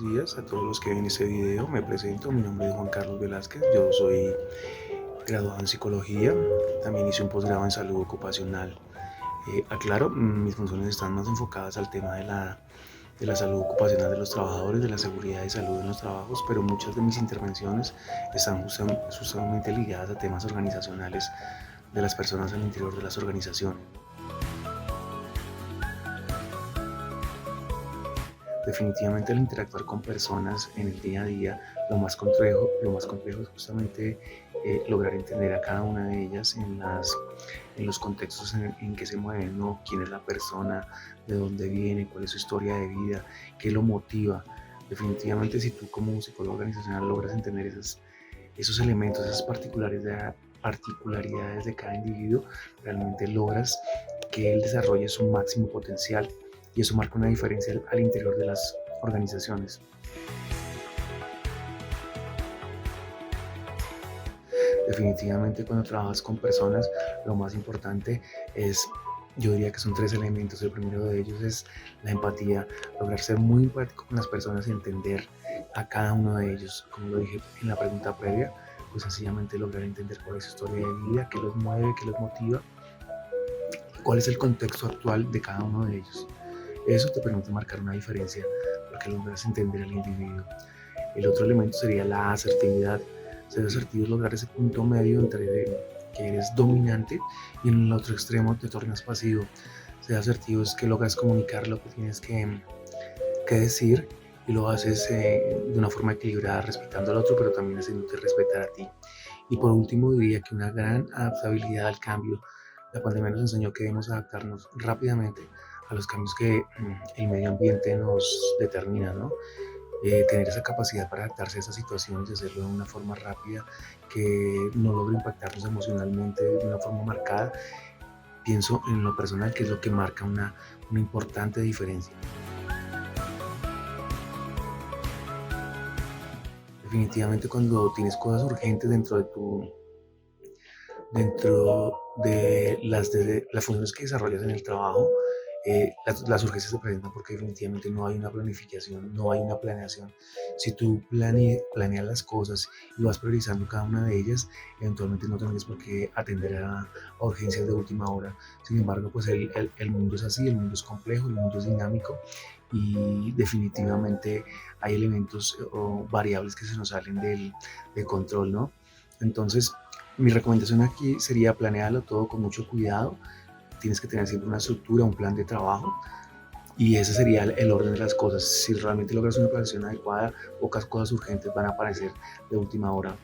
días a todos los que ven este video. Me presento, mi nombre es Juan Carlos Velázquez, yo soy graduado en psicología, también hice un posgrado en salud ocupacional. Aclaro, mis funciones están más enfocadas al tema de la salud ocupacional de los trabajadores, de la seguridad y salud en los trabajos, pero muchas de mis intervenciones están justamente ligadas a temas organizacionales de las personas al interior de las organizaciones. Definitivamente al interactuar con personas en el día a día, lo más complejo es justamente lograr entender a cada una de ellas en los contextos en que se mueven, ¿no? Quién es la persona, de dónde viene, cuál es su historia de vida, qué lo motiva. Definitivamente si tú como un psicólogo organizacional logras entender esos elementos, esas particularidades de cada individuo, realmente logras que él desarrolle su máximo potencial y eso marca una diferencia al interior de las organizaciones. Definitivamente cuando trabajas con personas, lo más importante es, yo diría que son tres elementos. El primero de ellos es la empatía, lograr ser muy empático con las personas y entender a cada uno de ellos. Como lo dije en la pregunta previa, pues sencillamente lograr entender cuál es su historia de vida, qué los mueve, qué los motiva, cuál es el contexto actual de cada uno de ellos. Eso te permite marcar una diferencia porque logras entender al individuo. El otro elemento sería la asertividad. Ser asertivo es lograr ese punto medio entre que eres dominante y en el otro extremo te tornas pasivo. Ser asertivo es que logras comunicar lo que tienes que decir y lo haces de una forma equilibrada, respetando al otro, pero también haciéndote respetar a ti. Y por último, diría que una gran adaptabilidad al cambio. La pandemia nos enseñó que debemos adaptarnos rápidamente a los cambios que el medio ambiente nos determina, ¿no? Tener esa capacidad para adaptarse a esas situaciones y hacerlo de una forma rápida que no logre impactarnos emocionalmente de una forma marcada, pienso en lo personal que es lo que marca una importante diferencia. Definitivamente cuando tienes cosas urgentes dentro de las funciones que desarrollas en el trabajo, las urgencias se presentan porque definitivamente no hay una planificación, no hay una planeación. Si tú planeas las cosas y vas priorizando cada una de ellas, eventualmente no tendrías por qué atender a urgencias de última hora. Sin embargo, pues el mundo es así, el mundo es complejo, el mundo es dinámico y definitivamente hay elementos o variables que se nos salen del control, ¿no? Entonces, mi recomendación aquí sería planearlo todo con mucho cuidado. Tienes que tener siempre una estructura, un plan de trabajo y ese sería el orden de las cosas. Si realmente logras una planificación adecuada, pocas cosas urgentes van a aparecer de última hora.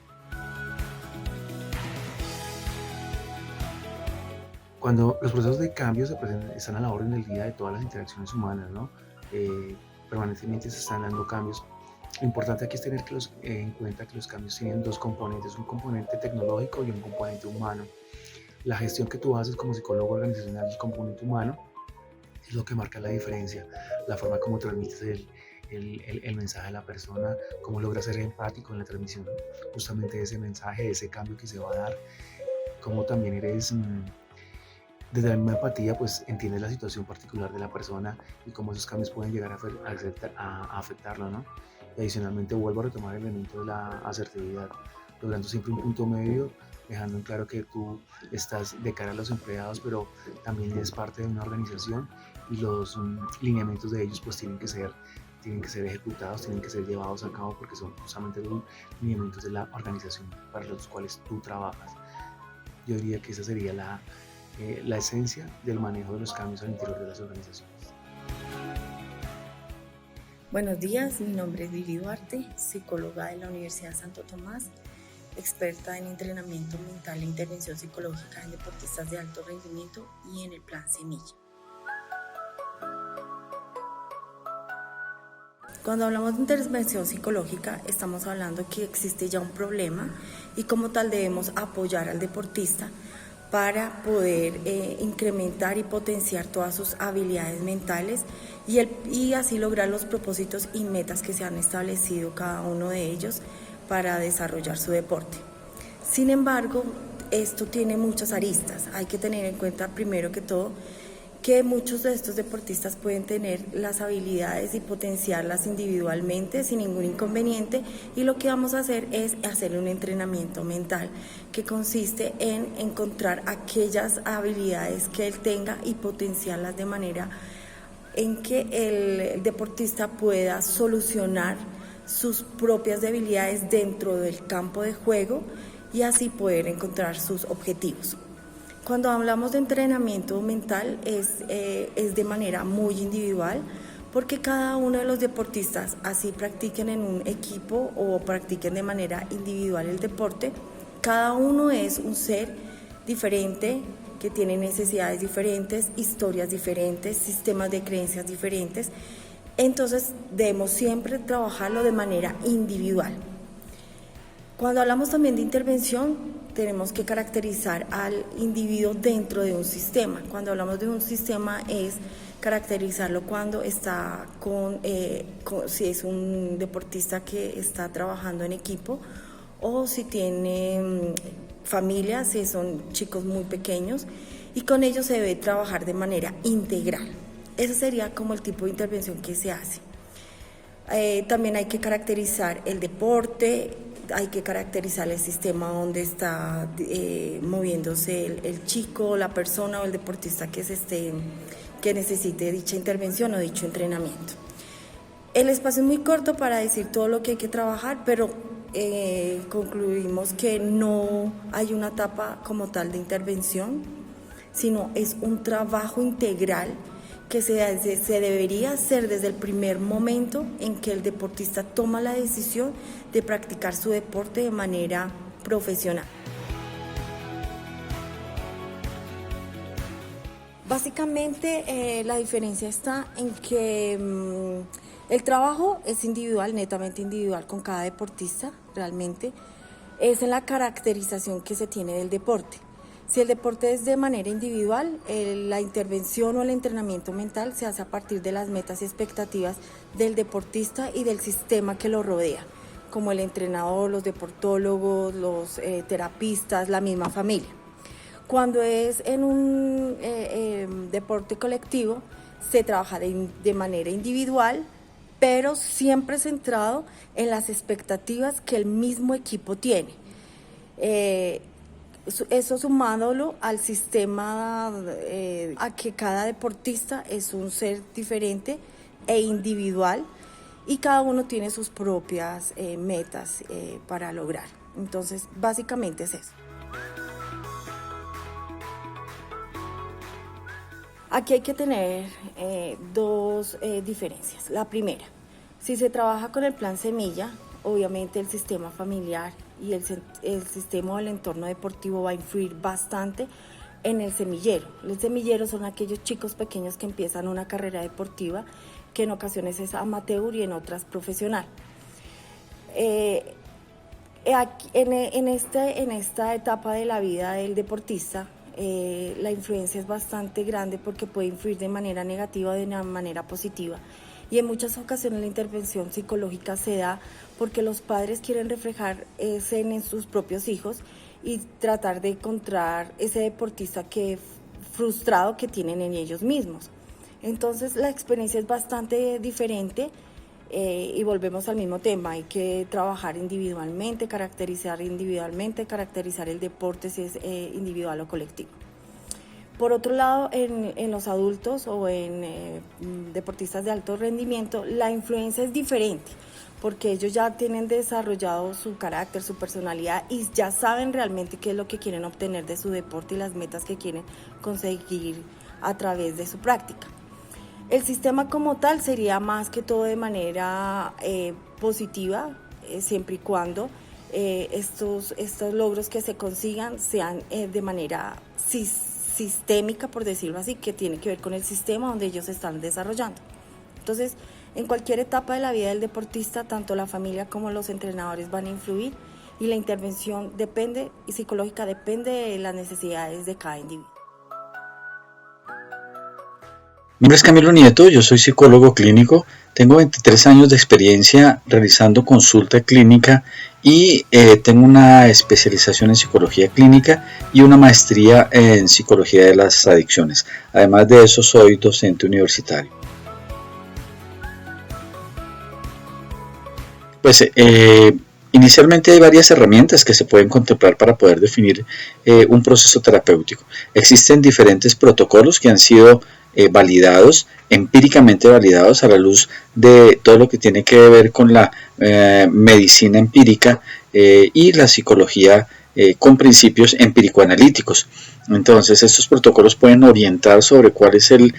Cuando los procesos de cambio están a la orden del día de todas las interacciones humanas, ¿no? Eh, Permanentemente se están dando cambios. Lo importante aquí es tener en cuenta que los cambios tienen dos componentes, un componente tecnológico y un componente humano. La gestión que tú haces como psicólogo organizacional del componente humano es lo que marca la diferencia, la forma como transmites el mensaje a la persona, cómo logras ser empático en la transmisión justamente de ese mensaje, de ese cambio que se va a dar, cómo también eres desde la misma empatía, pues entiendes la situación particular de la persona y cómo esos cambios pueden llegar a afectarlo, ¿no? Y adicionalmente vuelvo a retomar el elemento de la asertividad, logrando siempre un punto medio, dejando en claro que tú estás de cara a los empleados, pero también eres parte de una organización y los lineamientos de ellos pues tienen que ser ejecutados, tienen que ser llevados a cabo porque son justamente los lineamientos de la organización para los cuales tú trabajas. Yo diría que esa sería la esencia del manejo de los cambios al interior de las organizaciones. Buenos días, mi nombre es Lili Duarte, psicóloga de la Universidad Santo Tomás, experta en entrenamiento mental e intervención psicológica en deportistas de alto rendimiento y en el Plan Semilla. Cuando hablamos de intervención psicológica, estamos hablando que existe ya un problema y como tal debemos apoyar al deportista para poder incrementar y potenciar todas sus habilidades mentales y así lograr los propósitos y metas que se han establecido cada uno de ellos para desarrollar su deporte. Sin embargo, esto tiene muchas aristas. Hay que tener en cuenta primero que todo que muchos de estos deportistas pueden tener las habilidades y potenciarlas individualmente sin ningún inconveniente, y lo que vamos a hacer es hacer un entrenamiento mental que consiste en encontrar aquellas habilidades que él tenga y potenciarlas de manera en que el deportista pueda solucionar sus propias debilidades dentro del campo de juego y así poder encontrar sus objetivos. Cuando hablamos de entrenamiento mental es de manera muy individual, porque cada uno de los deportistas, así practiquen en un equipo o practiquen de manera individual el deporte, cada uno es un ser diferente que tiene necesidades diferentes, historias diferentes, sistemas de creencias diferentes. Entonces debemos siempre trabajarlo de manera individual. Cuando hablamos también de intervención, tenemos que caracterizar al individuo dentro de un sistema. Cuando hablamos de un sistema es caracterizarlo cuando está si es un deportista que está trabajando en equipo, o si tiene familia, si son chicos muy pequeños, y con ellos se debe trabajar de manera integral. Ese sería como el tipo de intervención que se hace. También hay que caracterizar el deporte, hay que caracterizar el sistema donde está moviéndose el chico, la persona o el deportista que necesite dicha intervención o dicho entrenamiento. El espacio es muy corto para decir todo lo que hay que trabajar, pero concluimos que no hay una etapa como tal de intervención, sino es un trabajo integral que se debería hacer desde el primer momento en que el deportista toma la decisión de practicar su deporte de manera profesional. Básicamente la diferencia está en que el trabajo es individual, netamente individual con cada deportista, realmente es en la caracterización que se tiene del deporte. Si el deporte es de manera individual, la intervención o el entrenamiento mental se hace a partir de las metas y expectativas del deportista y del sistema que lo rodea, como el entrenador, los deportólogos, los terapistas, la misma familia. Cuando es en un deporte colectivo, se trabaja de manera individual, pero siempre centrado en las expectativas que el mismo equipo tiene. Eso sumándolo al sistema, a que cada deportista es un ser diferente e individual y cada uno tiene sus propias metas para lograr. Entonces, básicamente es eso. Aquí hay que tener dos diferencias. La primera, si se trabaja con el plan Semilla, obviamente el sistema familiar y el sistema o el entorno deportivo va a influir bastante en el semillero. El semillero son aquellos chicos pequeños que empiezan una carrera deportiva que en ocasiones es amateur y en otras profesional. En esta etapa de la vida del deportista, la influencia es bastante grande porque puede influir de manera negativa o de una manera positiva. Y en muchas ocasiones la intervención psicológica se da porque los padres quieren reflejar ese en sus propios hijos y tratar de encontrar ese deportista frustrado que tienen en ellos mismos. Entonces la experiencia es bastante diferente y volvemos al mismo tema. Hay que trabajar individualmente, caracterizar el deporte si es individual o colectivo. Por otro lado, en los adultos o en deportistas de alto rendimiento, la influencia es diferente, porque ellos ya tienen desarrollado su carácter, su personalidad y ya saben realmente qué es lo que quieren obtener de su deporte y las metas que quieren conseguir a través de su práctica. El sistema como tal sería más que todo de manera positiva, siempre y cuando estos logros que se consigan sean de manera sistémica, por decirlo así, que tiene que ver con el sistema donde ellos están desarrollando. Entonces, en cualquier etapa de la vida del deportista, tanto la familia como los entrenadores van a influir y la intervención psicológica depende de las necesidades de cada individuo. Mi nombre es Camilo Nieto, yo soy psicólogo clínico, tengo 23 años de experiencia realizando consulta clínica y tengo una especialización en psicología clínica y una maestría en psicología de las adicciones. Además de eso, soy docente universitario. Pues inicialmente hay varias herramientas que se pueden contemplar para poder definir un proceso terapéutico. Existen diferentes protocolos que han sido validados, empíricamente validados a la luz de todo lo que tiene que ver con la medicina empírica y la psicología con principios empírico-analíticos. Entonces, estos protocolos pueden orientar sobre cuál es el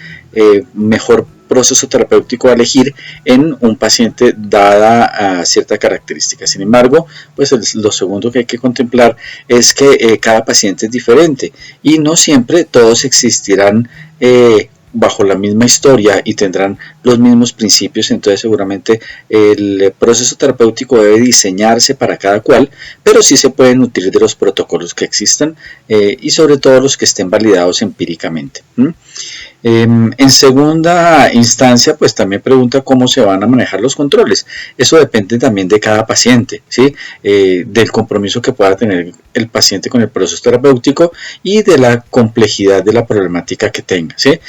mejor proceso terapéutico a elegir en un paciente dada cierta característica. Sin embargo, pues lo segundo que hay que contemplar es que cada paciente es diferente y no siempre todos existirán bajo la misma historia y tendrán los mismos principios. Entonces seguramente el proceso terapéutico debe diseñarse para cada cual, pero sí se pueden nutrir de los protocolos que existan y sobre todo los que estén validados empíricamente. En segunda instancia, pues también pregunta cómo se van a manejar los controles. Eso depende también de cada paciente, ¿sí? Del compromiso que pueda tener el paciente con el proceso terapéutico y de la complejidad de la problemática que tenga, ¿sí?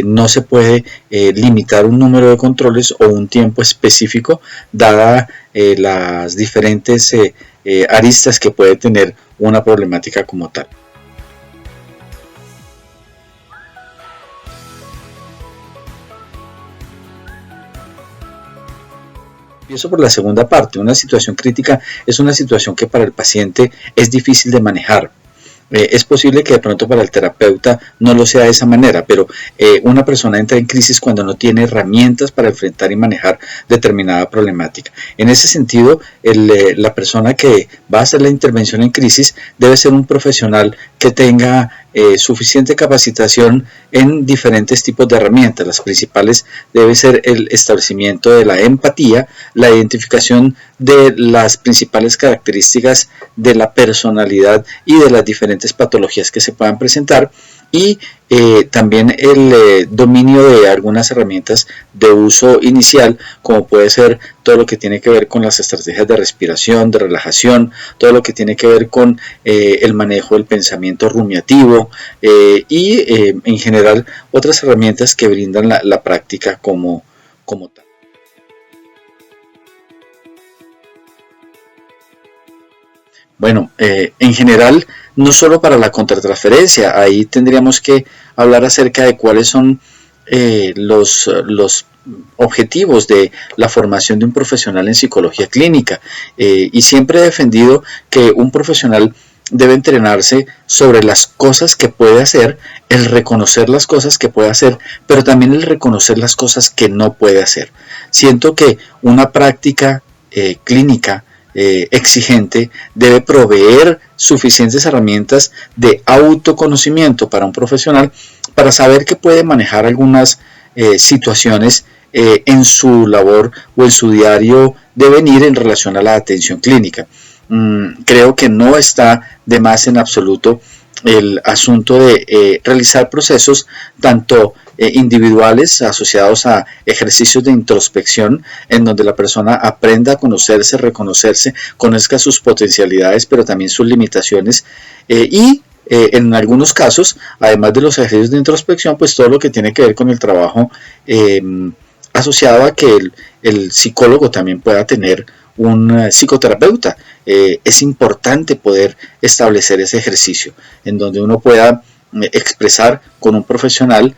No se puede limitar un número de controles o un tiempo específico dada las diferentes aristas que puede tener una problemática como tal. Empiezo por la segunda parte. Una situación crítica es una situación que para el paciente es difícil de manejar. Es posible que de pronto para el terapeuta no lo sea de esa manera, pero una persona entra en crisis cuando no tiene herramientas para enfrentar y manejar determinada problemática. En ese sentido, la persona que va a hacer la intervención en crisis debe ser un profesional que tenga suficiente capacitación en diferentes tipos de herramientas. Las principales debe ser el establecimiento de la empatía, la identificación de las principales características de la personalidad y de las diferentes patologías que se puedan presentar, y también el dominio de algunas herramientas de uso inicial, como puede ser todo lo que tiene que ver con las estrategias de respiración, de relajación, todo lo que tiene que ver con el manejo del pensamiento rumiativo y en general otras herramientas que brindan la práctica como tal. Bueno, en general, no solo para la contratransferencia, ahí tendríamos que hablar acerca de cuáles son los objetivos de la formación de un profesional en psicología clínica. Y siempre he defendido que un profesional debe entrenarse sobre las cosas que puede hacer, el reconocer las cosas que puede hacer, pero también el reconocer las cosas que no puede hacer. Siento que una práctica clínica exigente debe proveer suficientes herramientas de autoconocimiento para un profesional para saber que puede manejar algunas situaciones en su labor o en su diario devenir en relación a la atención clínica. Creo que no está de más en absoluto el asunto de realizar procesos tanto individuales asociados a ejercicios de introspección en donde la persona aprenda a conocerse, reconocerse, conozca sus potencialidades pero también sus limitaciones y en algunos casos, además de los ejercicios de introspección, pues todo lo que tiene que ver con el trabajo asociado a que el psicólogo también pueda tener un psicoterapeuta. Es importante poder establecer ese ejercicio en donde uno pueda expresar con un profesional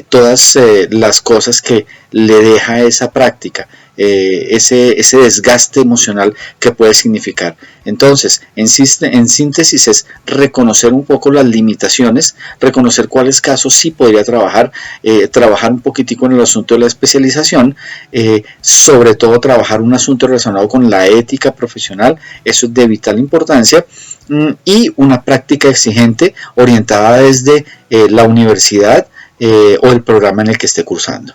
todas las cosas que le deja esa práctica, ese desgaste emocional que puede significar. Entonces, en síntesis es reconocer un poco las limitaciones, reconocer cuáles casos sí podría trabajar un poquitico en el asunto de la especialización, sobre todo trabajar un asunto relacionado con la ética profesional, eso es de vital importancia, y una práctica exigente orientada desde la universidad o el programa en el que esté cursando.